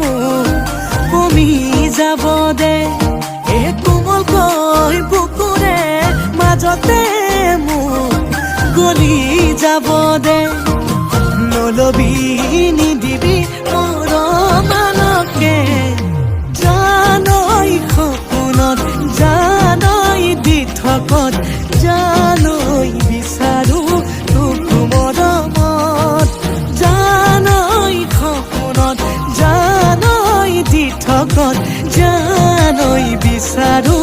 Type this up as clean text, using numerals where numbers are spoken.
মোৰ কমি যাব দে এই কোমলকৈ বুকুৰে মাজতে মোৰ গলি যাব দে নলবি নিদিবি মৰমানকে জানৈ সপোনত জানৈ দি থকত জানৈ বিচাৰো তোক মৰমত জানৈ সপোনত জানৈ দি থকত জানৈ বিচাৰো